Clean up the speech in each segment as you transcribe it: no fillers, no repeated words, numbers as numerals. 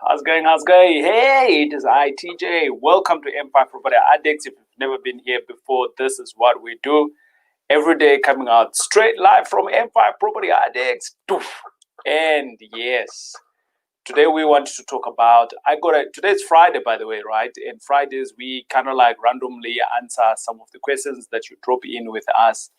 How's it going? How's it going? Hey, it is I, TJ. Welcome to M5 Property Addicts. If you've never been here before, this is what we do every day, coming out straight live from M5 Property Addicts. And yes, today we want to talk about, today's Friday, by the way, right? And Fridays, we kind of like randomly answer some of the questions that you drop in with us.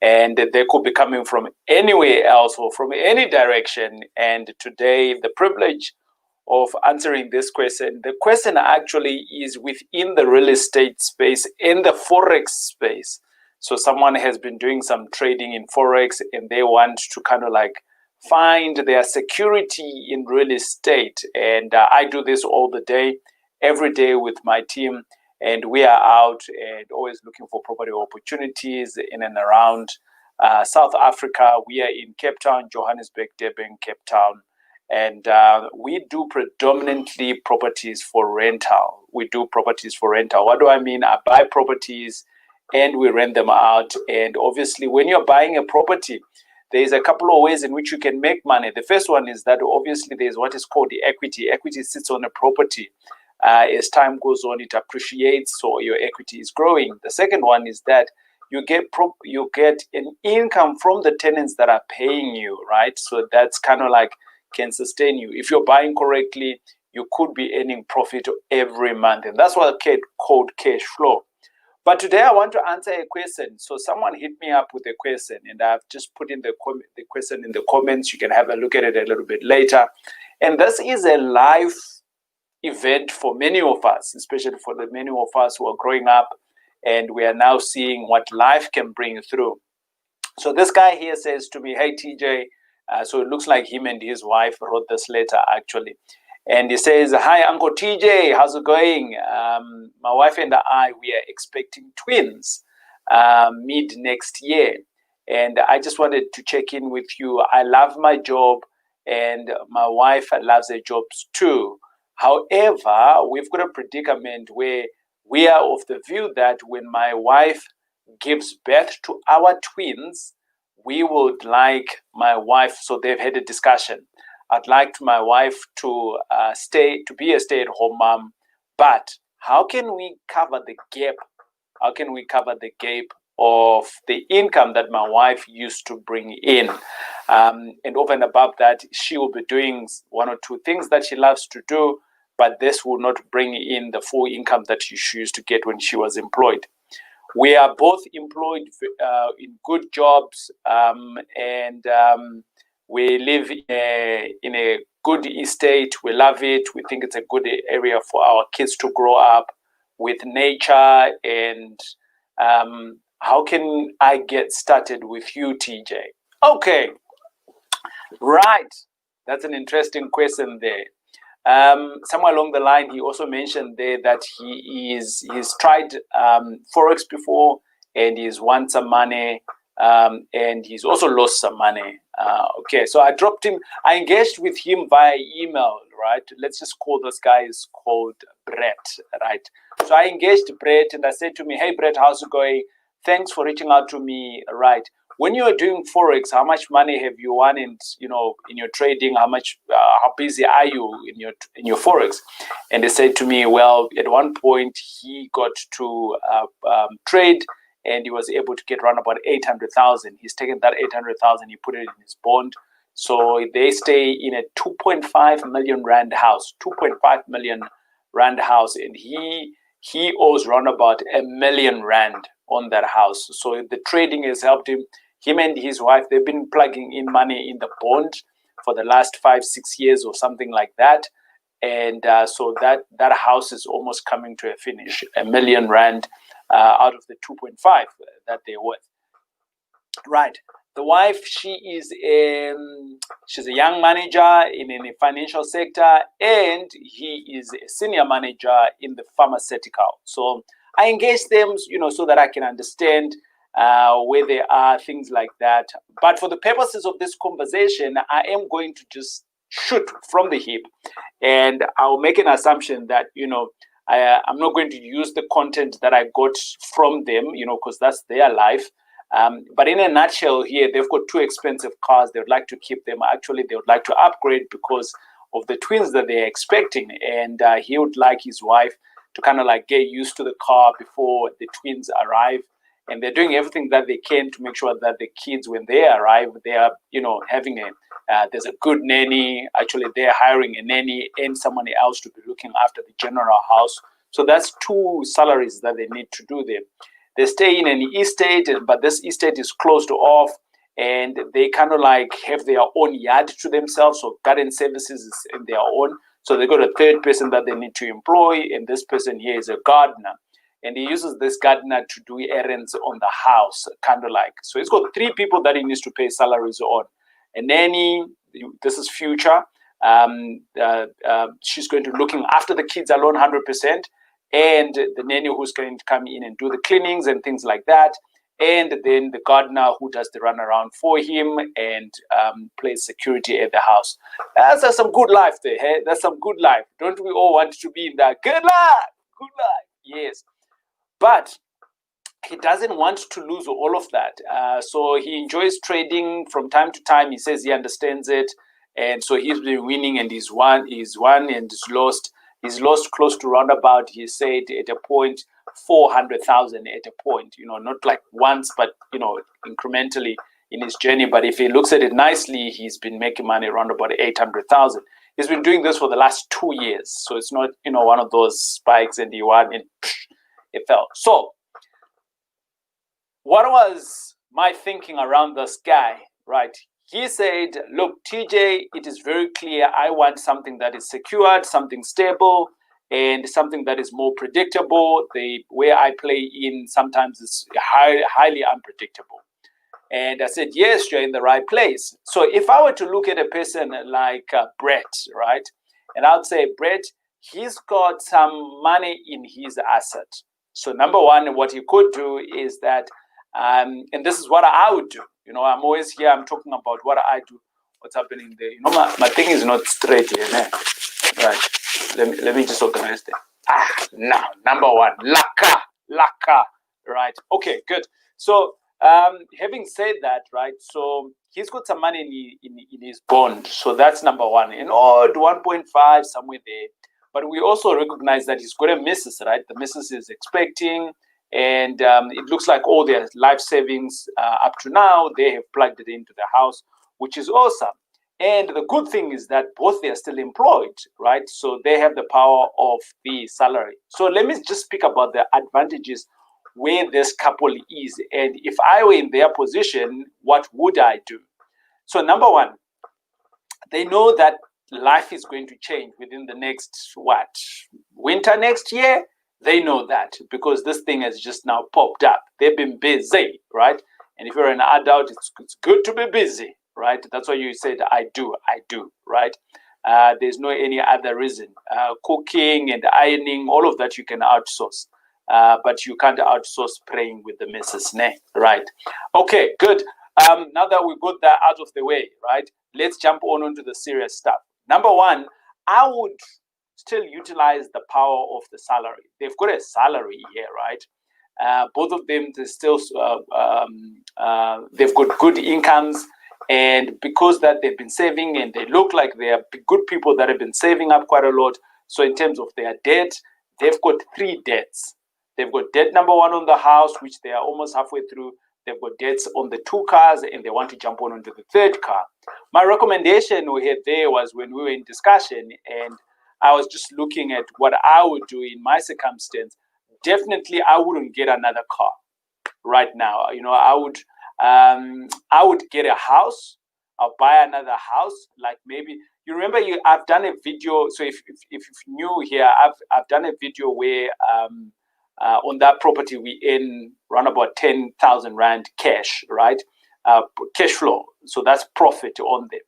And they could be coming from anywhere else or from any direction. And today, the privilege of answering this question, the question actually is within the real estate space, in the forex space. So someone has been doing some trading in forex and they want to kind of like find their security in real estate. And I do this all the day, every day with my team. And we are out and always looking for property opportunities in and around South Africa. We are in Cape Town, Johannesburg, Durban, Cape Town. And we do predominantly properties for rental. We do properties for rental. What do I mean? I buy properties and we rent them out. And obviously, when you're buying a property, there's a couple of ways in which you can make money. The first one is that obviously there's what is called the equity. Equity sits on a property. As time goes on, it appreciates, so your equity is growing. The second one is that you get an income from the tenants that are paying you, right? So that's kind of like can sustain you. If you're buying correctly, you could be earning profit every month, and that's what called cash flow. But today I want to answer a question. So someone hit me up with a question, and I've just put in the question in the comments. You can have a look at it a little bit later. And this is a live event for many of us, especially for the many of us who are growing up, and we are now seeing what life can bring through. So this guy here says to me, hey, TJ, so it looks like him and his wife wrote this letter, actually. And he says, hi, Uncle TJ, how's it going? My wife and I, we are expecting twins mid next year. And I just wanted to check in with you. I love my job, and my wife loves her jobs too. However, we've got a predicament where we are of the view that when my wife gives birth to our twins, we would like my wife, so they've had a discussion. I'd like my wife to be a stay-at-home mom, but how can we cover the gap? How can we cover the gap of the income that my wife used to bring in? And over and above that, she will be doing one or two things that she loves to do, but this will not bring in the full income that she used to get when she was employed. We are both employed in good jobs, and we live in a good estate. We love it. We think it's a good area for our kids to grow up with nature. And how can I get started with you, TJ? Okay, right. That's an interesting question there. Somewhere along the line, he also mentioned there that he's tried forex before, and he's won some money, and he's also lost some money. Okay, so I engaged with him via email, right? Let's just call this guy is called Brett, right? So I engaged Brett, and I said to me, hey Brett, how's it going? Thanks for reaching out to me, right? When you are doing forex, how much money have you won in your trading? How busy are you in your forex? And they said to me, well, at one point he got to trade, and he was able to get around about 800,000. He's taken that 800,000, he put it in his bond. So they stay in a 2.5 million rand house, 2.5 million rand house, and he owes around about 1 million rand on that house. So the trading has helped him. Him and his wife, they've been plugging in money in the bond for the last 5-6 years or something like that. And so that house is almost coming to a finish, 1 million rand out of the 2.5 that they're worth. Right. The wife, she's a young manager in the financial sector, and he is a senior manager in the pharmaceutical. So I engage them, so that I can understand where they are, things like that. But for the purposes of this conversation, I am going to just shoot from the hip, and I'll make an assumption that I'm not going to use the content that I got from them, because that's their life. But in a nutshell here, they've got 2 expensive cars. They would like to keep them. Actually, they would like to upgrade because of the twins that they're expecting, and he would like his wife to kind of like get used to the car before the twins arrive. And they're doing everything that they can to make sure that the kids, when they arrive, they are, having there's a good nanny. Actually, they're hiring a nanny and someone else to be looking after the general house. So that's 2 salaries that they need to do there. They stay in an estate, but this estate is closed off, and they kind of like have their own yard to themselves. So garden services is in their own. So they got a 3rd person that they need to employ, and this person here is a gardener. And he uses this gardener to do errands on the house, kind of like. So he's got 3 people that he needs to pay salaries on. A nanny, this is future. She's going to be looking after the kids alone 100%. And the nanny who's going to come in and do the cleanings and things like that. And then the gardener who does the runaround for him and plays security at the house. That's some good life there. Hey? That's some good life. Don't we all want to be in that? Good life. Good life. Yes. But he doesn't want to lose all of that. So he enjoys trading from time to time. He says he understands it. And so he's been winning, and he's won and he's lost. He's lost close to roundabout, he said, at a point, 400,000 at a point, not like once, but, incrementally in his journey. But if he looks at it nicely, he's been making money around about 800,000. He's been doing this for the last 2 years. So it's not, one of those spikes and he won and it fell. So what was my thinking around this guy, right? He said, look, TJ, it is very clear I want something that is secured, something stable, and something that is more predictable. The way I play in sometimes is highly unpredictable. And I said, yes, you're in the right place. So if I were to look at a person like Brett, right? And I would say, Brett, he's got some money in his asset. So number one, what he could do is that, and this is what I would do. I'm always here. I'm talking about what I do, what's happening there. My thing is not straight here. Man. Right. Let me just organize that. Now, number one, laka. Right. Okay, good. So, having said that, right, so he's got some money in his bond. So that's number one. In odd 1.5, somewhere there. But we also recognize that he's got a missus, right? The missus is expecting. And it looks like all their life savings up to now, they have plugged it into the house, which is awesome. And the good thing is that both they are still employed, right? So they have the power of the salary. So let me just speak about the advantages where this couple is. And if I were in their position, what would I do? So number one, they know that life is going to change within the next, winter next year? They know that because this thing has just now popped up. They've been busy, right? And if you're an adult, it's good to be busy, right? That's why you said, I do, right? There's no any other reason. Cooking and ironing, all of that you can outsource. But you can't outsource praying with the missus, right? Okay, good. Now that we got that out of the way, right? Let's jump on into the serious stuff. Number one, I would still utilize the power of the salary. They've got a salary here, right? Both of them, they've got good incomes, and because that they've been saving and they look like they are good people that have been saving up quite a lot. So in terms of their debt, they've got 3 debts. They've got debt number 1 on the house, which they are almost halfway through. They've got debts on the 2 cars, and they want to jump on into the 3rd car. My recommendation we had there was when we were in discussion, and I was just looking at what I would do in my circumstance. Definitely, I wouldn't get another car right now. I would get a house. I'll buy another house. Like maybe you remember I've done a video. So if you're new here, I've done a video where on that property we earn around about 10,000 rand cash, right? Cash flow. So that's profit on them.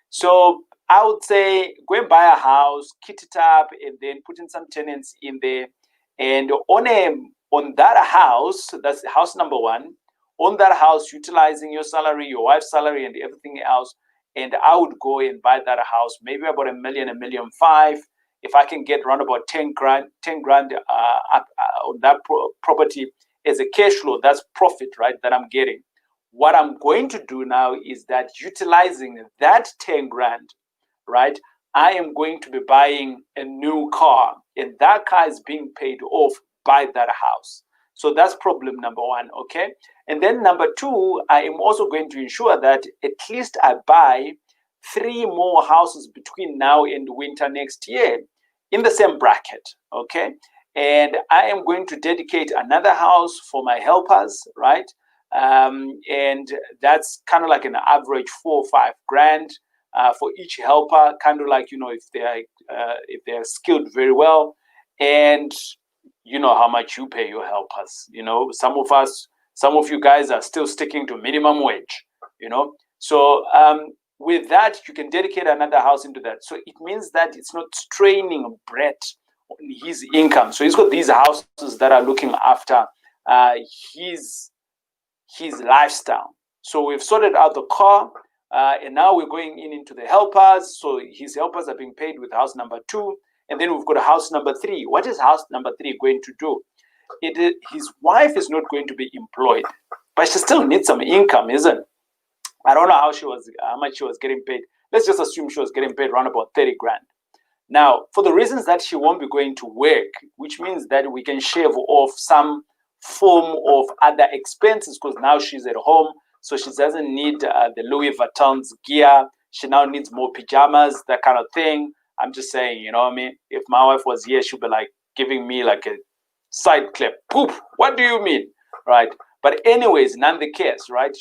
So I would say go and buy a house, kit it up, and then put in some tenants in there. And on that house, that's house number 1. On that house, utilizing your salary, your wife's salary, and everything else. And I would go and buy that house, maybe about 1 million, 1.5 million. If I can get around about 10 grand on that property as a cash flow, that's profit, right? That I'm getting. What I'm going to do now is that utilizing that 10 grand, right? I am going to be buying a new car, and that car is being paid off by that house. So that's problem number one, okay? And then number two, I am also going to ensure that at least I buy 3 more houses between now and winter next year in the same bracket, okay? And I am going to dedicate another house for my helpers, right? And that's kind of like an average 4 or 5 grand for each helper, kind of like, if they're skilled very well, and you know how much you pay your helpers. Some of you guys are still sticking to minimum wage. So with that, you can dedicate another house into that. So it means that it's not straining Brett on his income. So he's got these houses that are looking after his lifestyle. So we've sorted out the car, and now we're going into the helpers. So his helpers are being paid with house number 2, and then we've got a house number 3. What is house number 3 going to do? His wife is not going to be employed, but she still needs some income, isn't it? I don't know how much she was getting paid. Let's just assume she was getting paid around about 30 grand. Now, for the reasons that she won't be going to work, which means that we can shave off some form of other expenses, because now she's at home, so she doesn't need the Louis Vuitton's gear. She now needs more pajamas, that kind of thing. I'm just saying, you know what I mean? If my wife was here, she'd be like giving me like a side clip. Poop, what do you mean? Right? But anyways, none the case, right?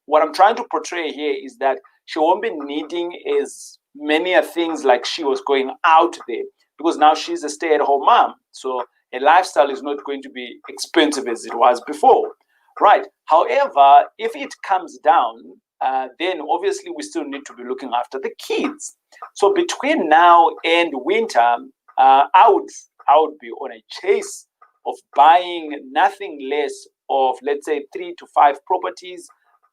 What I'm trying to portray here is that she won't be needing as many things like she was going out there, because now she's a stay-at-home mom. So her lifestyle is not going to be expensive as it was before, right? However, if it comes down, then obviously we still need to be looking after the kids. So between now and winter, I would be on a chase of buying nothing less of, let's say, 3 to 5 properties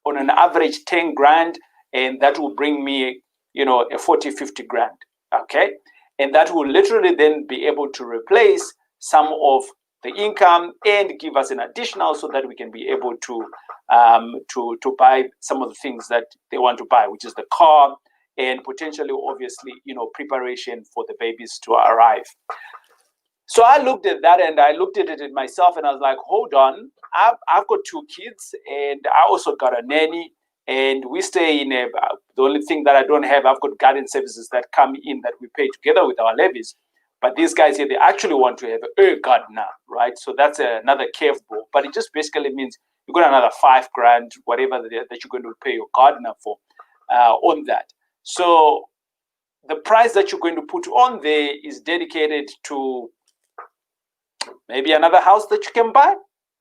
on an average 10 grand, and that will bring me, a 40, 50 grand, okay? And that will literally then be able to replace some of the income and give us an additional, so that we can be able to buy some of the things that they want to buy, which is the car, and potentially, obviously, preparation for the babies to arrive. So I looked at that, and I looked at it myself, and I was like, hold on, I've got 2 kids, and I also got a nanny, and we stay in the only thing that I don't have, I've got garden services that come in that we pay together with our levies. But these guys here, they actually want to have a gardener, right? So that's another curveball. But it just basically means you got another 5 grand, whatever that you're going to pay your gardener for on that. So the price that you're going to put on there is dedicated to maybe another house that you can buy,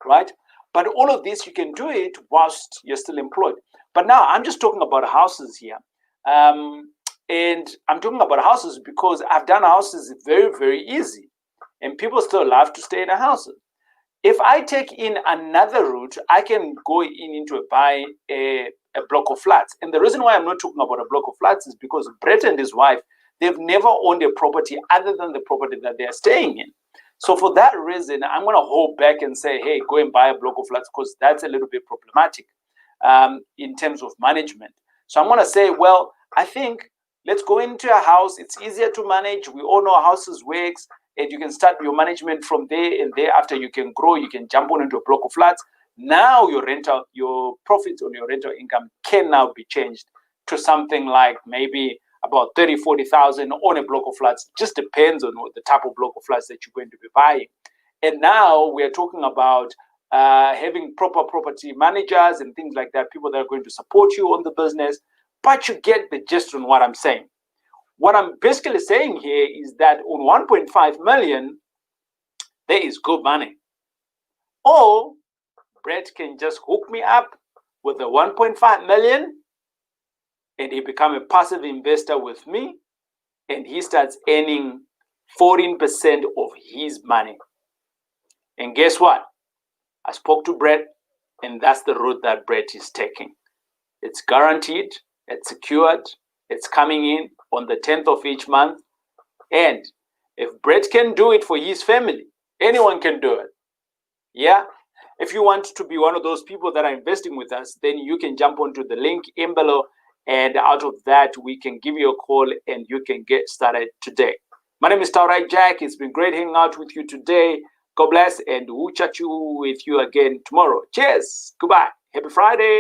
right? But all of this, you can do it whilst you're still employed. But now I'm just talking about houses here. And I'm talking about houses because I've done houses very, very easy. And people still love to stay in a house. If I take in another route, I can go into buy a block of flats. And the reason why I'm not talking about a block of flats is because Brett and his wife, they've never owned a property other than the property that they're staying in. So for that reason, I'm going to hold back and say, hey, go and buy a block of flats, because that's a little bit problematic in terms of management. So I'm going to say, well, I think let's go into a house. It's easier to manage. We all know how houses works, and you can start your management from there, and thereafter you can grow. You can jump on into a block of flats. Now your profits on your rental income can now be changed to something like maybe about 30, 40,000 on a block of flats. Just depends on the type of block of flats that you're going to be buying. And now we're talking about having proper property managers and things like that, people that are going to support you on the business. But you get the gist on what I'm saying. What I'm basically saying here is that on 1.5 million, there is good money. Or Brett can just hook me up with the 1.5 million, and he become a passive investor with me, and he starts earning 14% of his money. And guess what? I spoke to Brett, and that's the route that Brett is taking. It's guaranteed, it's secured, it's coming in on the 10th of each month. And if Brett can do it for his family, anyone can do it. Yeah? If you want to be one of those people that are investing with us, then you can jump onto the link in below And out of that, we can give you a call and you can get started today. My name is Taurai Jack. It's been great hanging out with you today. God bless, and we'll chat with you again tomorrow. Cheers. Goodbye. Happy Friday.